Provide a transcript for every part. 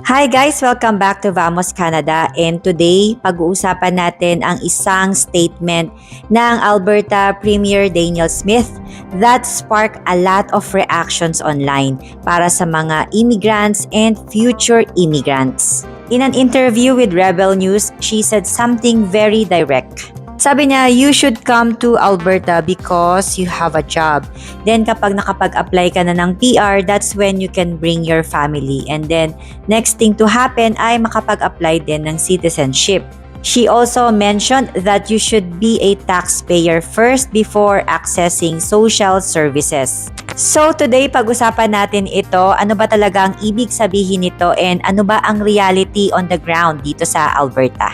Hi guys! Welcome back to Vamos Canada and today pag-uusapan natin ang isang statement ng Alberta Premier Daniel Smith that sparked a lot of reactions online para sa mga immigrants and future immigrants. In an interview with Rebel News, she said something very direct. Sabi niya, you should come to Alberta because you have a job. Then kapag nakapag-apply ka na ng PR, that's when you can bring your family. And then next thing to happen ay makapag-apply din ng citizenship. She also mentioned that you should be a taxpayer first before accessing social services. So today pag-usapan natin ito, ano ba talaga ang ibig sabihin nito and ano ba ang reality on the ground dito sa Alberta.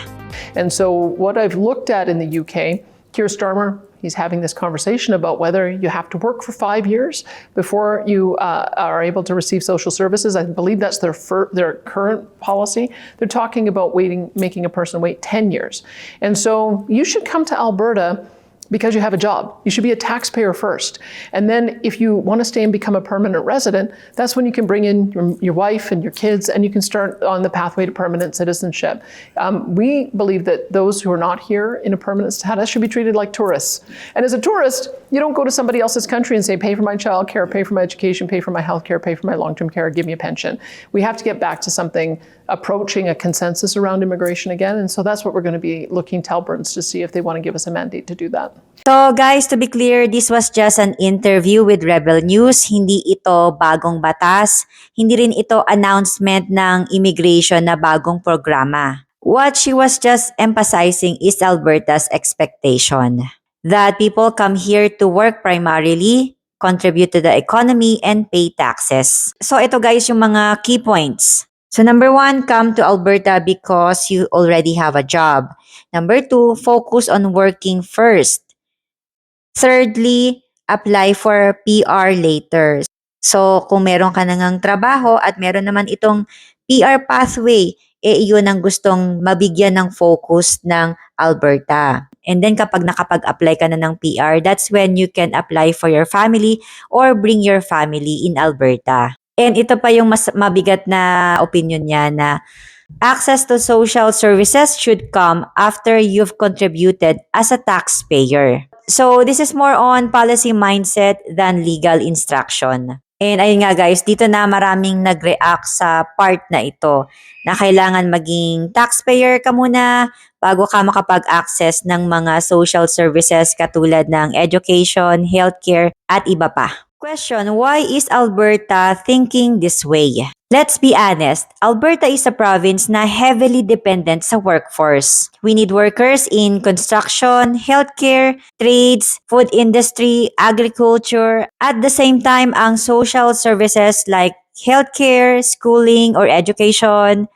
And so what I've looked at in the UK, Keir Starmer, he's having this conversation about whether you have to work for 5 years before you are able to receive social services. I believe that's their current policy. They're talking about making a person wait 10 years. And so you should come to Alberta because you have a job. You should be a taxpayer first. And then if you want to stay and become a permanent resident, that's when you can bring in your wife and your kids and you can start on the pathway to permanent citizenship. We believe that those who are not here in a permanent status should be treated like tourists. And as a tourist, you don't go to somebody else's country and say, pay for my child care, pay for my education, pay for my health care, pay for my long-term care, give me a pension. We have to get back to something approaching a consensus around immigration again. And so that's what we're going to be looking to Albertans to see if they want to give us a mandate to do that. So guys, to be clear, this was just an interview with Rebel News. Hindi ito bagong batas. Hindi rin ito announcement ng immigration na bagong programa. What she was just emphasizing is Alberta's expectation that people come here to work primarily, contribute to the economy, and pay taxes. So ito guys yung mga key points. So number 1, come to Alberta because you already have a job. Number 2, focus on working first. Thirdly, apply for PR later. So, kung meron ka nang trabaho at meron naman itong PR pathway, iyon ang gustong mabigyan ng focus ng Alberta. And then, kapag nakapag-apply ka na ng PR, that's when you can apply for your family or bring your family in Alberta. And ito pa yung mas mabigat na opinion niya na access to social services should come after you've contributed as a taxpayer. So, this is more on policy mindset than legal instruction. And ayun nga guys, dito na maraming nag-react sa part na ito na kailangan maging taxpayer ka muna bago ka makapag-access ng mga social services katulad ng education, healthcare, at iba pa. Question, why is Alberta thinking this way? Let's be honest, Alberta is a province na heavily dependent sa workforce. We need workers in construction, healthcare, trades, food industry, agriculture. At the same time, ang social services like healthcare, schooling or education,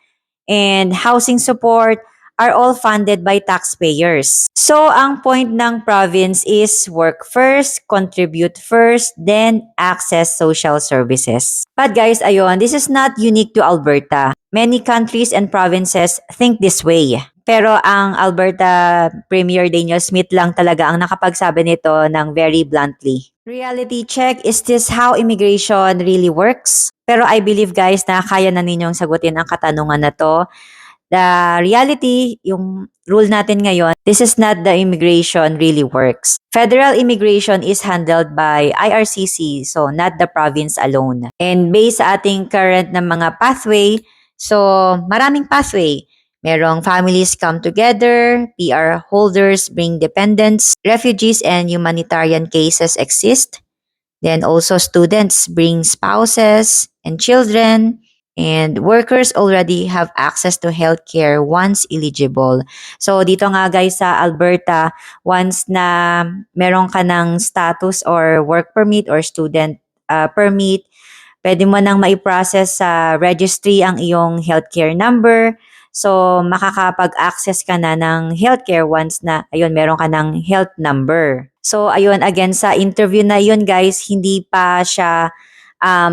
and housing support are all funded by taxpayers. So, ang point ng province is work first, contribute first, then access social services. But guys, ayun, this is not unique to Alberta. Many countries and provinces think this way. Pero ang Alberta Premier Daniel Smith lang talaga ang nakapagsabi nito ng very bluntly. Reality check, is this how immigration really works? Pero I believe guys na kaya na ninyong sagutin ang katanungan na to. The reality, yung rule natin ngayon, this is not the immigration really works. Federal immigration is handled by IRCC, so not the province alone. And based sa ating current na mga pathway, so maraming pathway. Merong families come together, PR holders bring dependents, refugees and humanitarian cases exist. Then also students bring spouses and children. And workers already have access to healthcare once eligible. So dito nga guys sa Alberta, once na meron ka ng status or work permit or student permit, pwede mo nang maiprocess sa registry ang iyong healthcare number. So makakapag-access ka na ng healthcare once na ayun meron ka ng health number. So ayun again sa interview na yun guys, hindi pa siya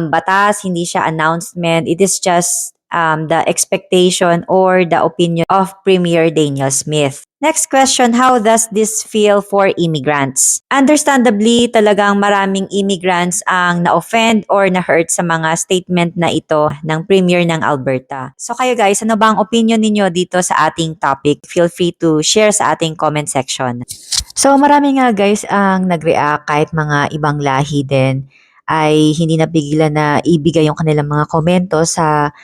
batas, hindi siya announcement. It is just the expectation or the opinion of Premier Daniel Smith. Next question, how does this feel for immigrants? Understandably, talagang maraming immigrants ang na-offend or na-hurt sa mga statement na ito ng Premier ng Alberta. So kayo guys, ano ba ang opinion ninyo dito sa ating topic? Feel free to share sa ating comment section. So marami nga guys ang nag-react kahit mga ibang lahi din ay hindi napigilan na ibigay yung kanilang mga komento sa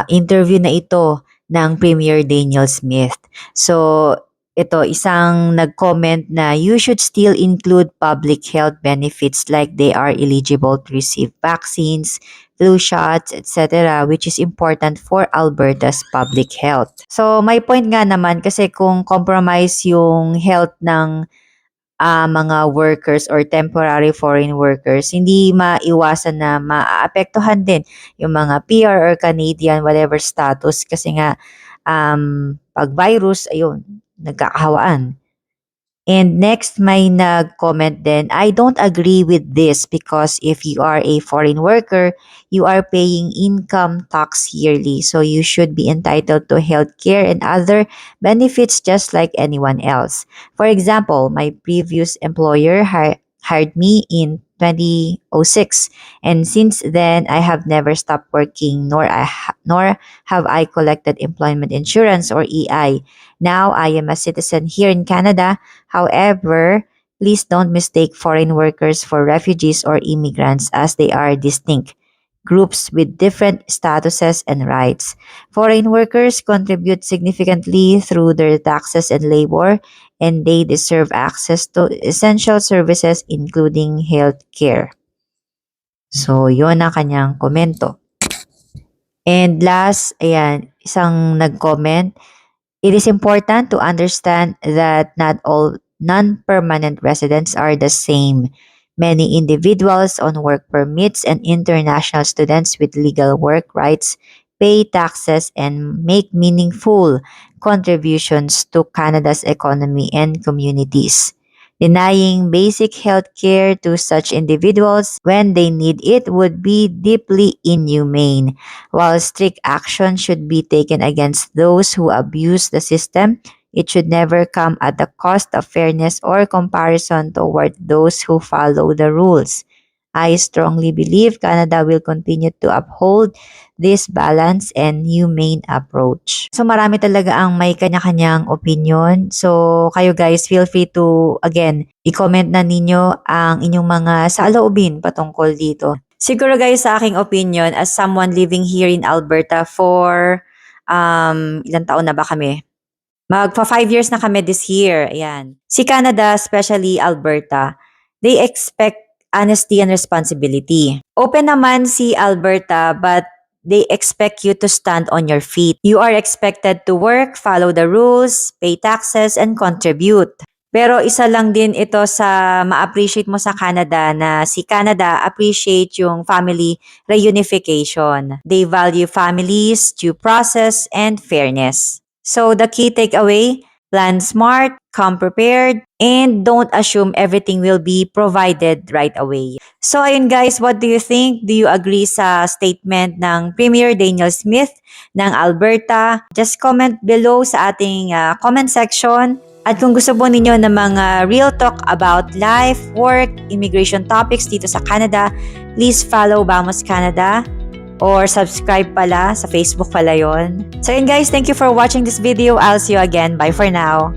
interview na ito ng Premier Daniel Smith. So, ito, isang nag-comment na you should still include public health benefits like they are eligible to receive vaccines, flu shots, etc., which is important for Alberta's public health. So, my point nga naman kasi kung compromise yung health ng mga workers or temporary foreign workers, hindi maiwasan na maapektuhan din yung mga PR or Canadian whatever status kasi nga pag virus, ayun, nagkakahawaan. And next, may nag-comment din, I don't agree with this because if you are a foreign worker, you are paying income tax yearly. So you should be entitled to healthcare and other benefits just like anyone else. For example, my previous employer hired me in 2006, and since then I have never stopped working nor have I collected employment insurance or EI. Now I am a citizen here in Canada. However, please don't mistake foreign workers for refugees or immigrants as they are distinct groups with different statuses and rights. Foreign workers contribute significantly through their taxes and labor, and they deserve access to essential services including health care. So, yun ang kanyang komento. And last, ayan, isang nag-comment, it is important to understand that not all non-permanent residents are the same. Many individuals on work permits and international students with legal work rights pay taxes and make meaningful contributions to Canada's economy and communities. Denying basic health care to such individuals when they need it would be deeply inhumane. While strict action should be taken against those who abuse the system, it should never come at the cost of fairness or comparison toward those who follow the rules. I strongly believe Canada will continue to uphold this balanced and humane approach. So marami talaga ang may kanya-kanyang opinion. So kayo guys, feel free to, again, i-comment na ninyo ang inyong mga saloobin patungkol dito. Siguro guys, sa aking opinion, as someone living here in Alberta for, ilang taon na ba kami? Magpa 5 years na kami this year. Ayan. Si Canada, especially Alberta, they expect honesty and responsibility. Open naman si Alberta, but they expect you to stand on your feet. You are expected to work, follow the rules, pay taxes, and contribute. Pero isa lang din ito sa ma-appreciate mo sa Canada na si Canada appreciate yung family reunification. They value families, due process, and fairness. So the key takeaway, plan smart, come prepared, and don't assume everything will be provided right away. So ayun guys, what do you think? Do you agree sa statement ng Premier Daniel Smith ng Alberta? Just comment below sa ating comment section. At kung gusto po ninyo ng mga real talk about life, work, immigration topics dito sa Canada, please follow Vamos Canada. Or subscribe pala, sa Facebook pala yon. So yun guys, thank you for watching this video. I'll see you again. Bye for now.